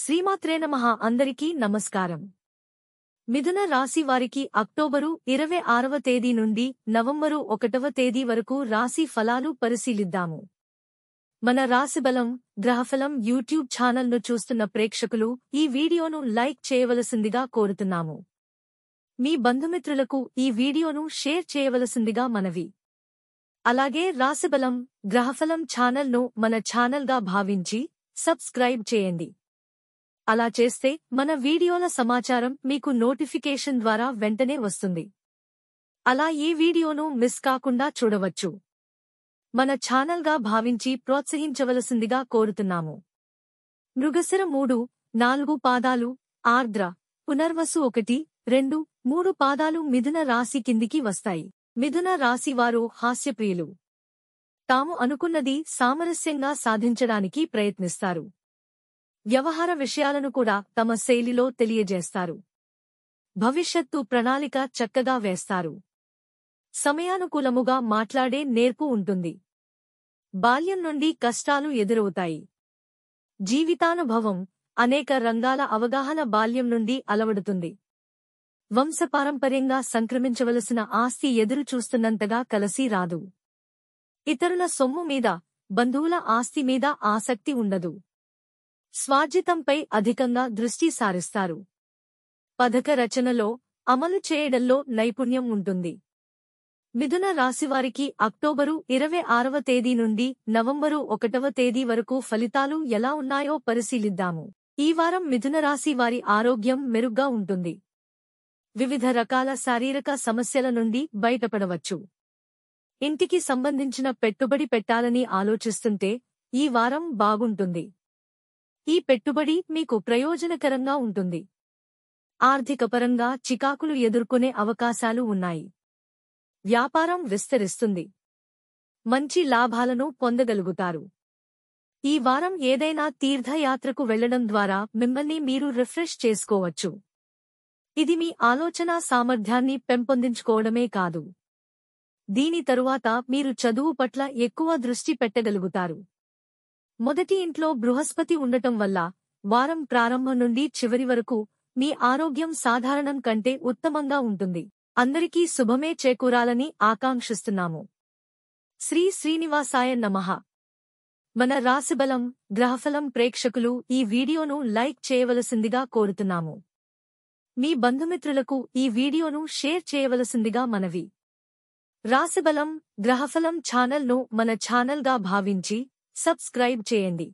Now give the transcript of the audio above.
శ్రీమాత్రే నమః. అందరికీ నమస్కారం. మిథున రాశి వారికి అక్టోబరు 26వ తేదీ నుండి నవంబరు 1వ తేదీ వరకు రాశి ఫలాలు పరిశీలిద్దాము. మన రాశిబలం గ్రహఫలం యూట్యూబ్ ఛానల్ను చూస్తున్న ప్రేక్షకులు ఈ వీడియోను లైక్ చేయవలసిందిగా కోరుతున్నాము. మీ బంధుమిత్రులకు ఈ వీడియోను షేర్ చేయవలసిందిగా మనవి. అలాగే రాశిబలం గ్రహఫలం ఛానల్ను మన ఛానల్గా భావించి సబ్స్క్రైబ్ చేయండి. అలా చేస్తే మన వీడియోల సమాచారం మీకు నోటిఫికేషన్ ద్వారా వెంటనే వస్తుంది. అలా ఈ వీడియోను మిస్ కాకుండా చూడవచ్చు. మన ఛానల్గా భావించి ప్రోత్సహించవలసిందిగా కోరుతున్నాము. మృగశిర 3, 4 పాదాలు, ఆర్ద్ర, పునర్వసు 1, 2, 3 పాదాలు మిథున రాశి కిందికి వస్తాయి. మిథున రాశివారు హాస్యప్రియులు. తాము అనుకున్నది సామరస్యంగా సాధించడానికి ప్రయత్నిస్తారు. వ్యవహార విషయాలను కూడా తమ శైలిలో తెలియజేస్తారు. భవిష్యత్తు ప్రణాళిక చక్కగా వేస్తారు. సమయానుకూలముగా మాట్లాడే నేర్పు ఉంటుంది. బాల్యం నుండి కష్టాలు ఎదురవుతాయి. జీవితానుభవం, అనేక రంగాల అవగాహన బాల్యం నుండి అలవడుతుంది. వంశపారంపర్యంగా సంక్రమించవలసిన ఆస్తి ఎదురు చూస్తున్నంతగా కలసి రాదు. ఇతరుల సొమ్ము మీద, బంధువుల ఆస్తి మీద ఆసక్తి ఉండదు. స్వార్జితంపై అధికంగా దృష్టి సారిస్తారు. పథక రచనలో, అమలు చేయడంలో నైపుణ్యం ఉంటుంది. మిథున రాశివారికి అక్టోబరు 26వ తేదీ నుండి నవంబరు 1వ తేదీ వరకు ఫలితాలు ఎలా ఉన్నాయో పరిశీలిద్దాము. ఈ వారం మిథున రాశి వారి ఆరోగ్యం మెరుగ్గా ఉంటుంది. వివిధ రకాల శారీరక సమస్యల నుండి బయటపడవచ్చు. ఇంటికి సంబంధించిన పెట్టుబడి పెట్టాలని ఆలోచిస్తుంటే ఈ వారం బాగుంటుంది. ఈ పెట్టుబడి మీకు ప్రయోజనకరంగా ఉంటుంది. ఆర్థికపరంగా చికాకులు ఎదుర్కొనే అవకాశాలు ఉన్నాయి. వ్యాపారం విస్తరిస్తుంది. మంచి లాభాలను పొందగలుగుతారు. ఈ వారం ఏదైనా తీర్థయాత్రకు వెళ్లడం ద్వారా మిమ్మల్ని మీరు రిఫ్రెష్ చేసుకోవచ్చు. ఇది మీ ఆలోచనా సామర్థ్యాన్ని పెంపొందించుకోవడమే కాదు, దీని తరువాత మీరు చదువు పట్ల ఎక్కువ దృష్టి పెట్టగలుగుతారు. మొదటి ఇంట్లో బృహస్పతి ఉండటం వల్ల వారం ప్రారంభం నుండి చివరి వరకు మీ ఆరోగ్యం సాధారణం కంటే ఉత్తమంగా ఉంటుంది. అందరికీ శుభమే చేకూరాలని ఆకాంక్షిస్తున్నాము. శ్రీ శ్రీనివాసాయ నమః. మన రాశిబలం గ్రహఫలం ప్రేక్షకులు ఈ వీడియోను లైక్ చేయవలసిందిగా కోరుతున్నాము. మీ బంధుమిత్రులకు ఈ వీడియోను షేర్ చేయవలసిందిగా మనవి. రాశిబలం గ్రహఫలం ఛానల్ను మన ఛానల్గా భావించి సబ్స్క్రైబ్ చేయండి.